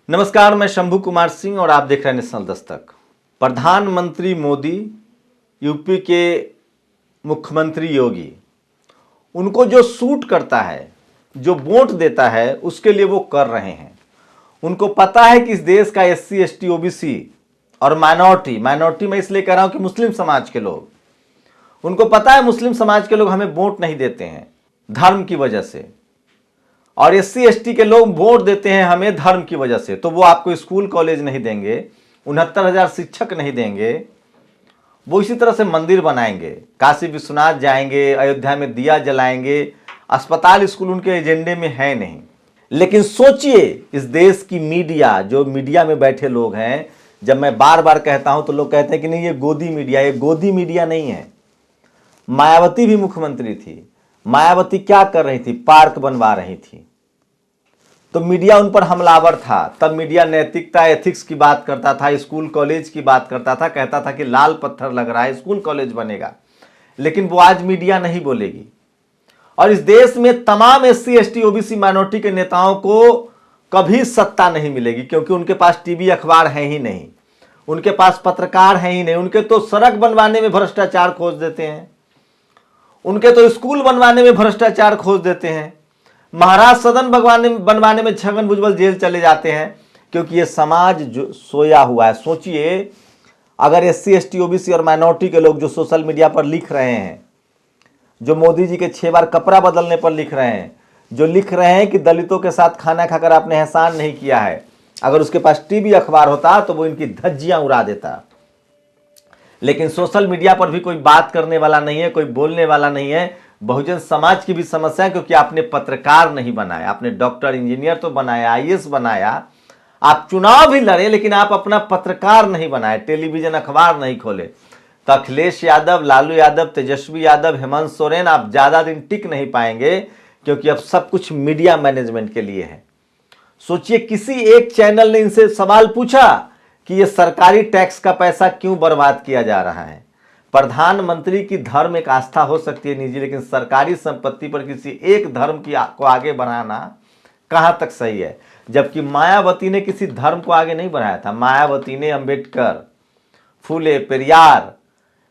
नमस्कार, मैं शंभू कुमार सिंह और आप देख रहे हैं नेशनल दस्तक। प्रधानमंत्री मोदी, यूपी के मुख्यमंत्री योगी, उनको जो सूट करता है, जो वोट देता है, उसके लिए वो कर रहे हैं। उनको पता है कि इस देश का SC ST OBC और माइनॉरिटी मैं इसलिए कह रहा हूं कि मुस्लिम समाज के लोग, उनको पता है मुस्लिम समाज के लोग हमें वोट नहीं देते हैं धर्म की वजह से, और SC ST के लोग वोट देते हैं हमें धर्म की वजह से। तो वो आपको स्कूल कॉलेज नहीं देंगे, 69,000 शिक्षक नहीं देंगे, वो इसी तरह से मंदिर बनाएंगे, काशी विश्वनाथ जाएंगे, अयोध्या में दिया जलाएंगे, अस्पताल स्कूल उनके एजेंडे में है नहीं। लेकिन सोचिए, इस देश की मीडिया, जो मीडिया में बैठे लोग हैं, जब मैं बार बार कहता हूं तो लोग कहते हैं कि नहीं ये गोदी मीडिया, ये गोदी मीडिया नहीं है। मायावती भी मुख्यमंत्री थी, मायावती क्या कर रही थी? पार्क बनवा रही थी, तो मीडिया उन पर हमलावर था। तब मीडिया नैतिकता, एथिक्स की बात करता था, स्कूल कॉलेज की बात करता था, कहता था कि लाल पत्थर लग रहा है, स्कूल कॉलेज बनेगा। लेकिन वो आज मीडिया नहीं बोलेगी। और इस देश में तमाम SC ST OBC माइनॉरिटी के नेताओं को कभी सत्ता नहीं मिलेगी, क्योंकि उनके पास टीवी अखबार है ही नहीं, उनके पास पत्रकार है ही नहीं। उनके तो सड़क बनवाने में भ्रष्टाचार खोज देते हैं, उनके तो स्कूल बनवाने में भ्रष्टाचार खोज देते हैं, महाराज सदन बनवाने में छगन भुजबल जेल चले जाते हैं, क्योंकि ये समाज जो सोया हुआ है। सोचिए, अगर SC ST OBC और माइनॉरिटी के लोग जो सोशल मीडिया पर लिख रहे हैं, जो मोदी जी के 6 बार कपड़ा बदलने पर लिख रहे हैं, जो लिख रहे हैं कि दलितों के साथ खाना खाकर आपने एहसान नहीं किया है, अगर उसके पास टीवी अखबार होता तो वो इनकी धज्जियां उड़ा देता। लेकिन सोशल मीडिया पर भी कोई बात करने वाला नहीं है, कोई बोलने वाला नहीं है। बहुजन समाज की भी समस्या है, क्योंकि आपने पत्रकार नहीं बनाया, आपने डॉक्टर इंजीनियर तो बनाया, IAS बनाया, आप चुनाव भी लड़े, लेकिन आप अपना पत्रकार नहीं बनाए, टेलीविजन अखबार नहीं खोले। तो अखिलेश यादव, लालू यादव, तेजस्वी यादव, हेमंत सोरेन, आप ज्यादा दिन टिक नहीं पाएंगे, क्योंकि अब सब कुछ मीडिया मैनेजमेंट के लिए है। सोचिए, किसी एक चैनल ने इनसे सवाल पूछा कि ये सरकारी टैक्स का पैसा क्यों बर्बाद किया जा रहा है? प्रधानमंत्री की धर्म एक आस्था हो सकती है निजी, लेकिन सरकारी संपत्ति पर किसी एक धर्म को आगे बढ़ाना कहां तक सही है? जबकि मायावती ने किसी धर्म को आगे नहीं बढ़ाया था। मायावती ने अंबेडकर, फूले, पेरियार,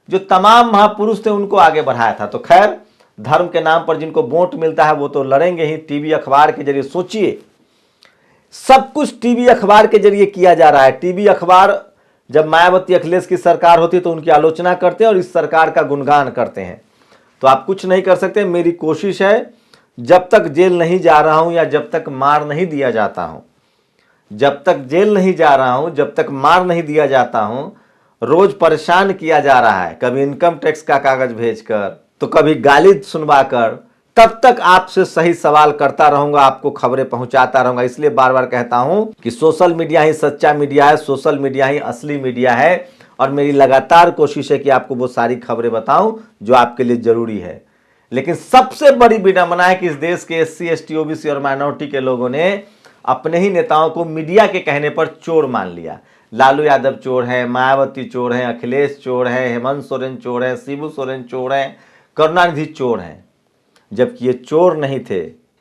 जो तमाम महापुरुष थे, उनको आगे बढ़ाया था। तो खैर, धर्म के नाम पर जिनको वोट मिलता है वो तो लड़ेंगे ही, टीवी अखबार के जरिए। सोचिए, सब कुछ टीवी अखबार के जरिए किया जा रहा है। टीवी अखबार, जब मायावती अखिलेश की सरकार होती तो उनकी आलोचना करते हैं और इस सरकार का गुणगान करते हैं। तो आप कुछ नहीं कर सकते। मेरी कोशिश है, जब तक जेल नहीं जा रहा हूं या जब तक मार नहीं दिया जाता हूं, जब तक जेल नहीं जा रहा हूं, जब तक मार नहीं दिया जाता हूं, रोज परेशान किया जा रहा है, कभी इनकम टैक्स का कागज भेजकर, तो कभी गाली सुनवाकर, तब तक आपसे सही सवाल करता रहूंगा, आपको खबरें पहुंचाता रहूंगा। इसलिए बार बार कहता हूं कि सोशल मीडिया ही सच्चा मीडिया है, सोशल मीडिया ही असली मीडिया है। और मेरी लगातार कोशिश है कि आपको वो सारी खबरें बताऊं जो आपके लिए जरूरी है। लेकिन सबसे बड़ी विडंबना है कि इस देश के SC ST OBC और माइनॉरिटी के लोगों ने अपने ही नेताओं को मीडिया के कहने पर चोर मान लिया। लालू यादव चोर है, मायावती चोर है, अखिलेश चोर है, हेमंत सोरेन चोर है, शिबू सोरेन चोर है, करुणानिधि चोर है। जबकि ये चोर नहीं थे,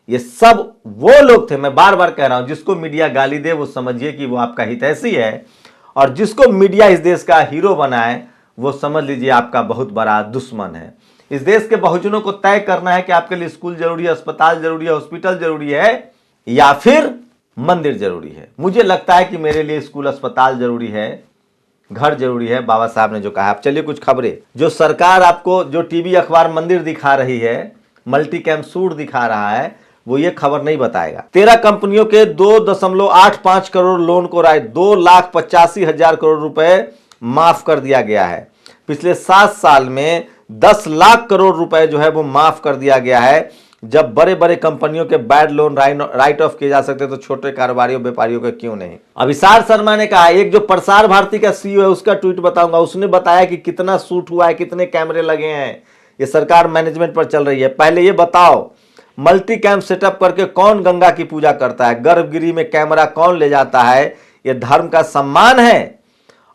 ये सब वो लोग थे। मैं बार बार कह रहा हूं, जिसको मीडिया गाली दे वो समझिए कि वो आपका हितैषी है, और जिसको मीडिया इस देश का हीरो बनाए वो समझ लीजिए आपका बहुत बड़ा दुश्मन है। इस देश के बहुजनों को तय करना है कि आपके लिए स्कूल जरूरी है, अस्पताल जरूरी है, हॉस्पिटल जरूरी है, या फिर मंदिर जरूरी है। मुझे लगता है कि मेरे लिए स्कूल, अस्पताल जरूरी है, घर जरूरी है, बाबा साहब ने जो कहा। अब चलिए कुछ खबरें। जो सरकार आपको जो टीवी अखबार मंदिर दिखा रही है, मल्टी कैंप सूट दिखा रहा है, वो ये खबर नहीं बताएगा। 13 कंपनियों के 2.85 करोड़ लोन को 2,85,000 करोड़ रुपए माफ कर दिया गया है। पिछले 7 साल में 10 लाख करोड़ रुपए जो है वो माफ कर दिया गया है। जब बड़े बड़े कंपनियों के बैड लोन राइट ऑफ किए जा सकते तो छोटे कारोबारियों, व्यापारियों के क्यों नहीं? अभिसार शर्मा ने कहा, एक जो प्रसार भारती का CEO है उसका ट्वीट बताऊंगा, उसने बताया कि कितना शूट हुआ है, कितने कैमरे लगे हैं। ये सरकार मैनेजमेंट पर चल रही है। पहले ये बताओ, मल्टी कैंप सेटअप करके कौन गंगा की पूजा करता है? गर्भगिरी में कैमरा कौन ले जाता है? ये धर्म का सम्मान है?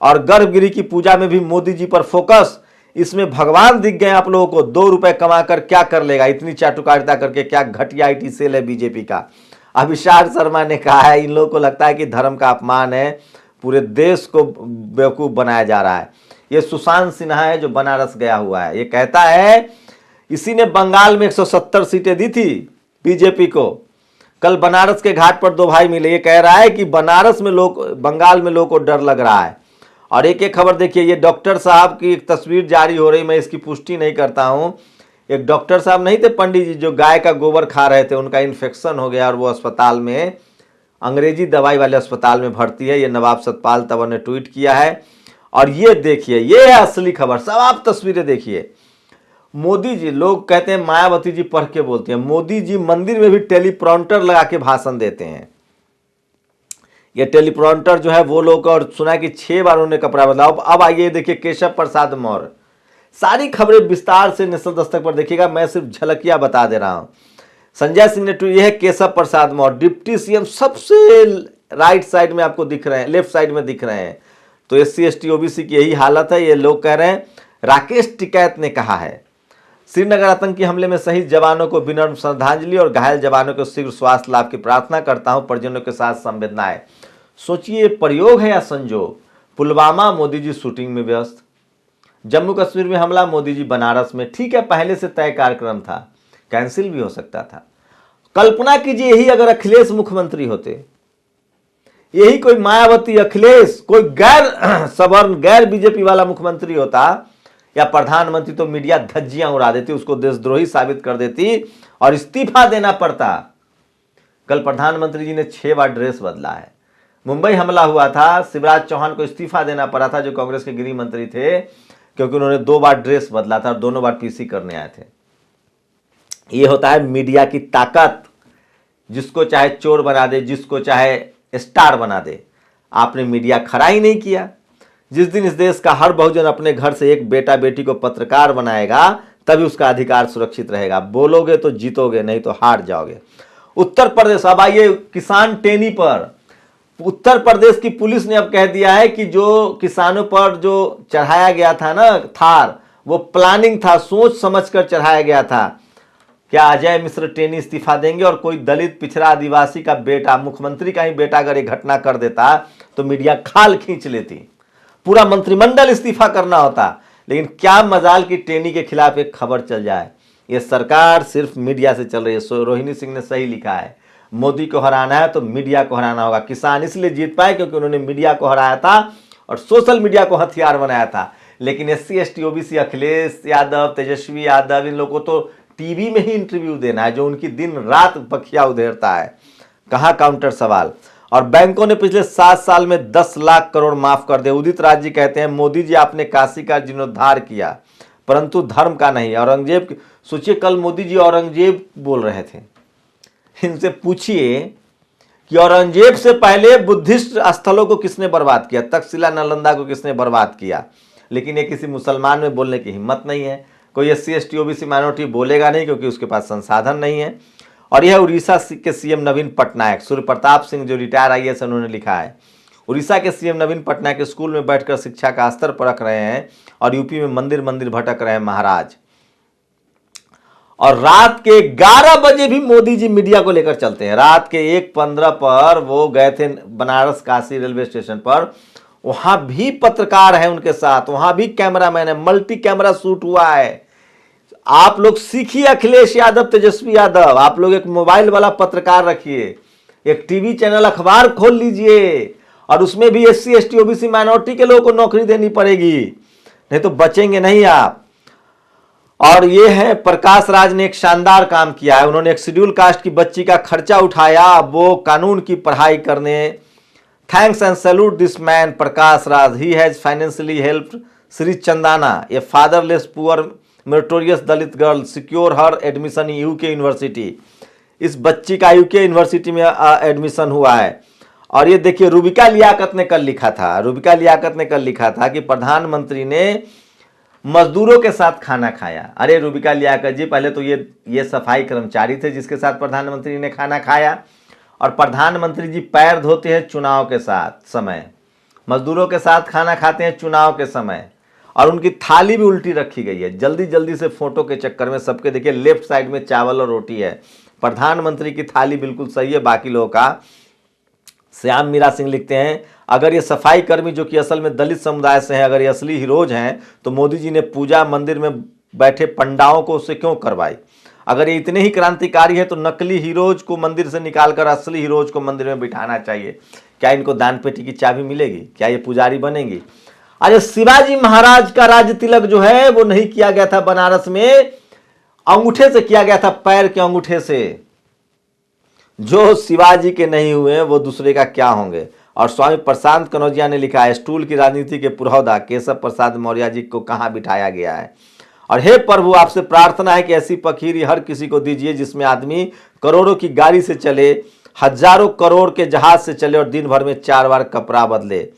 और गर्भगिरी की पूजा में भी मोदी जी पर फोकस। इसमें भगवान दिख गए आप लोगों को। 2 रुपए कमाकर क्या कर लेगा? इतनी चाटुकारिता करके क्या घटिया IT सेल है बीजेपी का। अभिषार शर्मा ने कहा है इन लोगों को लगता है कि धर्म का अपमान है, पूरे देश को बेवकूफ़ बनाया जा रहा है। ये सुशांत सिन्हा है जो बनारस गया हुआ है, ये कहता है इसी ने बंगाल में 170 सीटें दी थी बीजेपी को। कल बनारस के घाट पर दो भाई मिले, ये कह रहा है कि बनारस में लोग, बंगाल में लोगों को डर लग रहा है। और एक खबर देखिए, ये डॉक्टर साहब की एक तस्वीर जारी हो रही, मैं इसकी पुष्टि नहीं करता हूँ। एक डॉक्टर साहब नहीं थे पंडित जी, जो गाय का गोबर खा रहे थे, उनका इन्फेक्शन हो गया और वो अस्पताल में, अंग्रेजी दवाई वाले अस्पताल में भर्ती है। ये नवाब सतपाल तंवर ने ट्वीट किया है। और ये देखिए, ये है असली खबर। सब आप तस्वीरें देखिए। मोदी जी, लोग कहते हैं मायावती जी पढ़ के बोलती हैं, मोदी जी मंदिर में भी टेलीप्रॉम्प्टर लगा के भाषण देते हैं। ये टेलीप्रॉम्प्टर जो है वो लोग, और सुना कि 6 बार उन्होंने कपड़ा बदला। अब आइए देखिए केशव प्रसाद मौर्य। सारी खबरें विस्तार से नेशनल दस्तक पर देखिएगा, मैं सिर्फ झलकियां बता दे रहा हूं। संजय सिंह ने ट्वीट, यह है केशव प्रसाद मौर्य, डिप्टी सीएम सबसे राइट साइड में आपको दिख रहे हैं, लेफ्ट साइड में दिख रहे हैं। तो SC ST OBC की यही हालत है। ये लोग कह रहे हैं, राकेश टिकैत ने कहा है श्रीनगर आतंकी हमले में शहीद जवानों को विनम्र श्रद्धांजलि और घायल जवानों को शीघ्र स्वास्थ्य लाभ की प्रार्थना करता हूं, परिजनों के साथ संवेदनाएं। सोचिए प्रयोग है या संजोग। पुलवामा, मोदी जी शूटिंग में व्यस्त। जम्मू कश्मीर में हमला, मोदी जी बनारस में। ठीक है, पहले से तय कार्यक्रम था, कैंसिल भी हो सकता था। कल्पना कीजिए यही अगर अखिलेश मुख्यमंत्री होते, यही कोई मायावती, अखिलेश, कोई गैर सवर्ण, गैर बीजेपी वाला मुख्यमंत्री होता या प्रधानमंत्री, तो मीडिया धज्जियां उड़ा देती, उसको देशद्रोही साबित कर देती और इस्तीफा देना पड़ता। कल प्रधानमंत्री जी ने 6 बार ड्रेस बदला है। मुंबई हमला हुआ था, शिवराज चौहान को इस्तीफा देना पड़ा था, जो कांग्रेस के गृह मंत्री थे, क्योंकि उन्होंने 2 बार ड्रेस बदला था और दोनों बार PC करने आए थे। ये होता है मीडिया की ताकत, जिसको चाहे चोर बना दे, जिसको चाहे स्टार बना दे। आपने मीडिया खड़ा ही नहीं किया। जिस दिन इस देश का हर बहुजन अपने घर से एक बेटा बेटी को पत्रकार बनाएगा, तभी उसका अधिकार सुरक्षित रहेगा। बोलोगे तो जीतोगे, नहीं तो हार जाओगे। उत्तर प्रदेश, अब आइए किसान टेनी पर। उत्तर प्रदेश की पुलिस ने अब कह दिया है कि जो किसानों पर जो चढ़ाया गया था ना थार, वो प्लानिंग था, सोच समझकर चढ़ाया गया था। क्या अजय मिश्र टेनी इस्तीफा देंगे? और कोई दलित पिछड़ा आदिवासी का बेटा, मुख्यमंत्री का ही बेटा अगर ये घटना कर देता तो मीडिया खाल खींच लेती, पूरा मंत्रिमंडल इस्तीफा करना होता। लेकिन क्या मजाल की टेनी के खिलाफ एक खबर चल जाए। ये सरकार सिर्फ मीडिया से चल रही है। रोहिणी सिंह ने सही लिखा है, मोदी को हराना है तो मीडिया को हराना होगा। किसान इसलिए जीत पाए क्योंकि उन्होंने मीडिया को हराया था और सोशल मीडिया को हथियार बनाया था। लेकिन SC ST OBC, Akhilesh Yadav, Tejashwi Yadav, इन लोगों को तो टीवी में ही इंटरव्यू देना है, जो उनकी दिन रात बखिया उधेड़ता है। कहाँ काउंटर सवाल। और बैंकों ने पिछले 7 साल में 10 लाख करोड़ माफ कर दिए। उदित राज जी कहते हैं, मोदी जी आपने काशी का जीर्णोद्धार किया, परंतु धर्म का नहीं। औरंगजेब, सोचिए कल मोदी जी औरंगजेब बोल रहे थे। इनसे पूछिए कि औरंगजेब से पहले बुद्धिस्ट स्थलों को किसने बर्बाद किया, तक्षशिला नालंदा को किसने बर्बाद किया। लेकिन ये किसी मुसलमान में बोलने की हिम्मत नहीं है। कोई SC ST OBC माइनॉरिटी बोलेगा नहीं, क्योंकि उसके पास संसाधन नहीं है। और यह उड़ीसा के CM नवीन पटनायक, सूर्य प्रताप सिंह जो रिटायर IAS, उन्होंने लिखा है, उड़ीसा के CM नवीन पटनायक स्कूल में बैठकर शिक्षा का स्तर परख रहे हैं और यूपी में मंदिर मंदिर भटक रहे हैं महाराज। और रात के 11 बजे भी मोदी जी मीडिया को लेकर चलते हैं। रात के 1:15 पर वो गए थे बनारस काशी रेलवे स्टेशन पर, वहां भी पत्रकार है उनके साथ, वहां भी कैमरामैन है, मल्टी कैमरा शूट हुआ है। आप लोग सीखिए, अखिलेश यादव, तेजस्वी यादव, आप लोग एक मोबाइल वाला पत्रकार रखिए, एक टीवी चैनल, अखबार खोल लीजिए, और उसमें भी SC ST OBC माइनॉरिटी के लोगों को नौकरी देनी पड़ेगी, नहीं तो बचेंगे नहीं आप। और ये है, प्रकाश राज ने एक शानदार काम किया है। उन्होंने एक शेड्यूल कास्ट की बच्ची का खर्चा उठाया, वो कानून की पढ़ाई करने। Thanks and salute this man Prakash Raj, he has financially helped Shri Chandana, A fatherless poor meritorious Dalit girl, secure her admission in UK university. इस बच्ची का UK यूनिवर्सिटी में एडमिशन हुआ है। और ये देखिए, रूबिका लियाकत ने कल लिखा था कि प्रधानमंत्री ने मजदूरों के साथ खाना खाया। अरे रूबिका लियाकत जी, पहले तो ये सफाई कर्मचारी थे जिसके साथ प्रधानमंत्री ने खाना खाया, और प्रधानमंत्री जी पैर धोते हैं चुनाव के साथ समय, मजदूरों के साथ खाना खाते हैं चुनाव के समय, और उनकी थाली भी उल्टी रखी गई है। जल्दी जल्दी से फोटो के चक्कर में सबके देखिए, लेफ्ट साइड में चावल और रोटी है, प्रधानमंत्री की थाली बिल्कुल सही है, बाकी लोगों का। श्याम मीरा सिंह लिखते हैं, अगर ये सफाई कर्मी जो कि असल में दलित समुदाय से हैं, अगर ये असली हीरोज हैं तो मोदी जी ने पूजा मंदिर में बैठे पंडाओं को उससे क्यों करवाई? अगर ये इतने ही क्रांतिकारी है तो नकली हीरोज को मंदिर से निकालकर असली हीरोज को मंदिर में बिठाना चाहिए। क्या इनको दान पेटी की चाबी मिलेगी? क्या ये पुजारी बनेंगी? अरे शिवाजी महाराज का राज तिलक जो है वो नहीं किया गया था बनारस में, अंगूठे से किया गया था, पैर के अंगूठे से। जो शिवाजी के नहीं हुए वो दूसरे का क्या होंगे? और स्वामी प्रशांत कनौजिया ने लिखा है, स्टूल की राजनीति के पुरोधा केशव प्रसाद मौर्य जी को कहां बिठाया गया है? और हे प्रभु, आपसे प्रार्थना है कि ऐसी पखीरी हर किसी को दीजिए जिसमें आदमी करोड़ों की गाड़ी से चले, हजारों करोड़ के जहाज से चले और दिन भर में 4 बार कपड़ा बदले।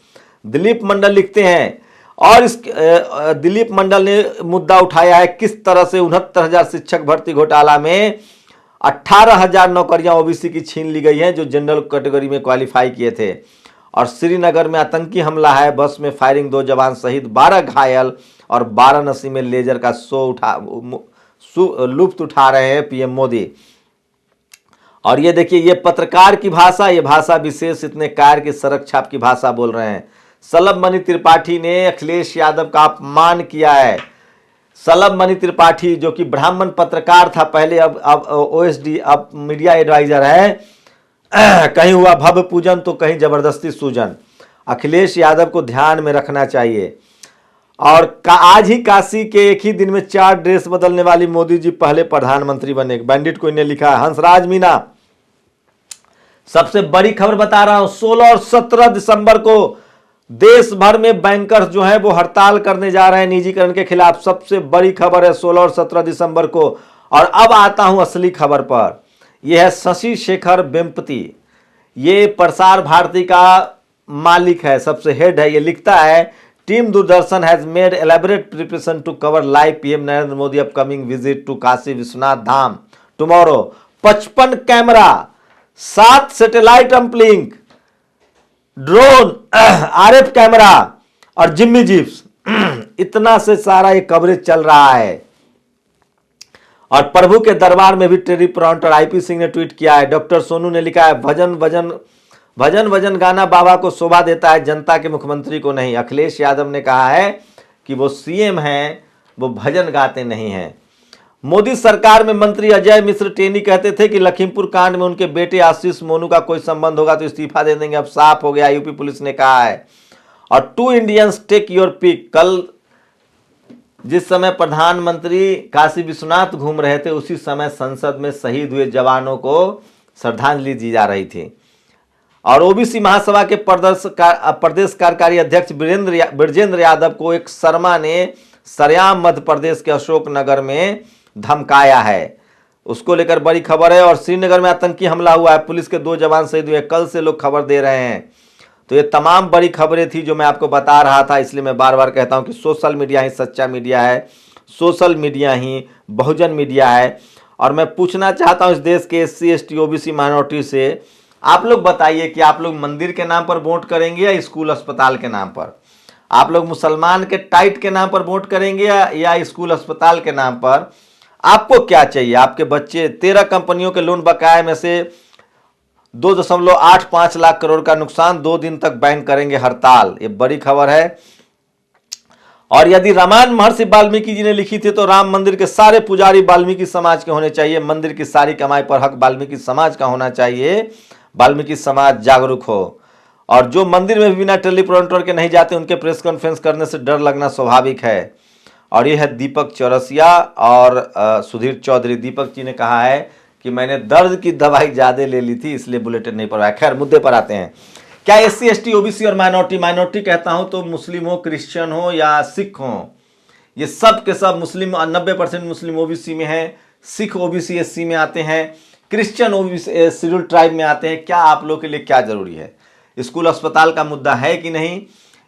दिलीप मंडल लिखते हैं, और इस दिलीप मंडल ने मुद्दा उठाया है किस तरह से 69,000 शिक्षक भर्ती घोटाला में 18,000 नौकरियां ओबीसी की छीन ली गई हैं जो जनरल कैटेगरी में क्वालिफाई किए थे। और श्रीनगर में आतंकी हमला है, बस में फायरिंग, 2 जवान शहीद, 12 घायल, और वाराणसी में लेजर का लुत्फ उठा रहे हैं पीएम मोदी। और ये देखिए, ये पत्रकार की भाषा, ये भाषा विशेष, इतने कार की सड़क छाप की भाषा बोल रहे हैं। सलभ मणि त्रिपाठी ने अखिलेश यादव का अपमान किया है। सलभ मणि त्रिपाठी जो कि ब्राह्मण पत्रकार था पहले, अब ओएसडी, अब मीडिया एडवाइजर है। कहीं हुआ भव्य पूजन तो कहीं जबरदस्ती सूजन। अखिलेश यादव को ध्यान में रखना चाहिए। और आज ही काशी के एक ही दिन में 4 ड्रेस बदलने वाली मोदी जी पहले प्रधानमंत्री बने। बैंडिट को इन्हें लिखा है हंसराज मीना। सबसे बड़ी खबर बता रहा हूं, 16 और 17 दिसंबर को देश भर में बैंकर्स जो है वो हड़ताल करने जा रहे हैं निजीकरण के खिलाफ। सबसे बड़ी खबर है 16 और 17 दिसंबर को। और अब आता हूं असली खबर पर। यह है शशि शेखर वेम्पति, ये प्रसार भारती का मालिक है, सबसे हेड है। ये लिखता है, team Doordarshan has made elaborate preparation to cover live PM Narendra Modi upcoming visit to Kashi Vishwanath Dham tomorrow. 55 camera, 7 satellite uplink, drone, RF camera और जिम्मी जीप्स, इतना से सारा ये कवरेज चल रहा है। और प्रभु के दरबार में भी टेरी प्रॉन्टर। आईपी सिंह ने ट्वीट किया है, डॉक्टर सोनू ने लिखा है, भजन वजन गाना बाबा को शोभा देता है, जनता के मुख्यमंत्री को नहीं। अखिलेश यादव ने कहा है कि वो सीएम हैं, वो भजन गाते नहीं हैं। मोदी सरकार में मंत्री अजय मिश्र टेनी कहते थे कि लखीमपुर कांड में उनके बेटे आशीष मोनू का कोई संबंध होगा तो इस्तीफा दे देंगे। अब साफ हो गया, यूपी पुलिस ने कहा है। और 2 इंडियंस टेक योर पिक। कल जिस समय प्रधानमंत्री काशी विश्वनाथ घूम रहे थे उसी समय संसद में शहीद हुए जवानों को श्रद्धांजलि दी जा रही थी। और ओबीसी महासभा के प्रदेश कार्यकारी अध्यक्ष ब्रजेंद्र यादव को एक शर्मा ने सरेआम मध्य प्रदेश के अशोकनगर में धमकाया है, उसको लेकर बड़ी खबर है। और श्रीनगर में आतंकी हमला हुआ है, पुलिस के 2 जवान शहीद हुए, कल से लोग खबर दे रहे हैं। तो ये तमाम बड़ी खबरें थी जो मैं आपको बता रहा था। इसलिए मैं बार बार कहता हूं कि सोशल मीडिया ही सच्चा मीडिया है, सोशल मीडिया ही बहुजन मीडिया है। और मैं पूछना चाहता हूं इस देश के SC ST OBC माइनॉरिटी से, आप लोग बताइए कि आप लोग मंदिर के नाम पर वोट करेंगे या स्कूल अस्पताल के नाम पर? आप लोग मुसलमान के टाइट के नाम पर वोट करेंगे या स्कूल अस्पताल के नाम पर? आपको क्या चाहिए? आपके बच्चे 13 कंपनियों के लोन बकाये में से 2.85 लाख करोड़ का नुकसान, 2 दिन तक बैंक करेंगे हड़ताल। ये बड़ी खबर है। और यदि रामायण महर्षि वाल्मीकि जी ने लिखी थी तो राम मंदिर के सारे पुजारी वाल्मीकि समाज के होने चाहिए, मंदिर की सारी कमाई पर हक वाल्मीकि समाज का होना चाहिए, वाल्मीकि समाज जागरूक हो। और जो मंदिर में बिना टेलीप्रॉम्प्टर के नहीं जाते उनके प्रेस कॉन्फ्रेंस करने से डर लगना स्वाभाविक है। और यह है दीपक चौरसिया और सुधीर चौधरी। दीपक जी ने कहा है कि मैंने दर्द की दवाई ज़्यादा ले ली थी इसलिए बुलेटिन नहीं पढ़वाया। खैर, मुद्दे पर आते हैं। क्या SC ST OBC और माइनॉरिटी कहता हूं तो मुस्लिम हो, क्रिश्चियन हो या सिख हो, ये सब के सब मुस्लिम, 90% मुस्लिम OBC में है, सिख OBC SC में आते हैं, क्रिश्चियन OBC शेड्यूल ट्राइब में आते हैं। क्या आप लोग के लिए क्या जरूरी है? स्कूल अस्पताल का मुद्दा है कि नहीं,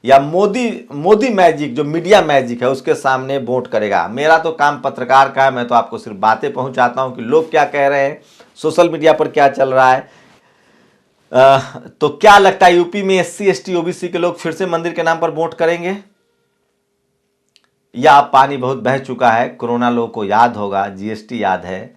या मोदी मैजिक जो मीडिया मैजिक है उसके सामने वोट करेगा? मेरा तो काम पत्रकार का है, मैं तो आपको सिर्फ बातें पहुंचाता हूं कि लोग क्या कह रहे हैं, सोशल मीडिया पर क्या चल रहा है। तो क्या लगता है यूपी में SC ST OBC के लोग फिर से मंदिर के नाम पर वोट करेंगे, या पानी बहुत बह चुका है? कोरोना लोगों को याद होगा, GST याद है,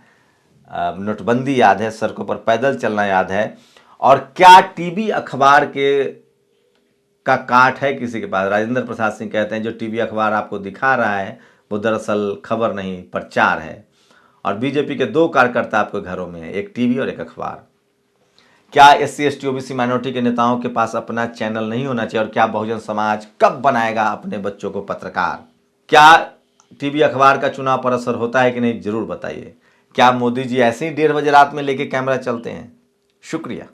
नोटबंदी याद है, सड़कों पर पैदल चलना याद है, और क्या टीवी अखबार का काट है किसी के पास। राजेंद्र प्रसाद सिंह कहते हैं जो टीवी अखबार आपको दिखा रहा है वो दरअसल खबर नहीं प्रचार है, और बीजेपी के 2 कार्यकर्ता आपके घरों में हैं, एक टीवी और एक अखबार। क्या SC ST OBC माइनॉरिटी के नेताओं के पास अपना चैनल नहीं होना चाहिए, और क्या बहुजन समाज कब बनाएगा अपने बच्चों को पत्रकार? क्या टीवी अखबार का चुनाव पर असर होता है कि नहीं, जरूर बताइए। क्या मोदी जी ऐसे ही 1:30 बजे रात में लेके कैमरा चलते हैं? शुक्रिया।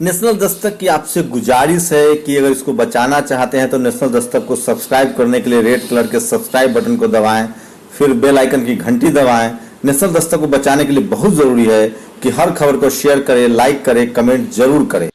नेशनल दस्तक की आपसे गुजारिश है कि अगर इसको बचाना चाहते हैं तो नेशनल दस्तक को सब्सक्राइब करने के लिए रेड कलर के सब्सक्राइब बटन को दबाएं, फिर बेल आइकन की घंटी दबाएं। नेशनल दस्तक को बचाने के लिए बहुत जरूरी है कि हर खबर को शेयर करें, लाइक करें, कमेंट जरूर करें।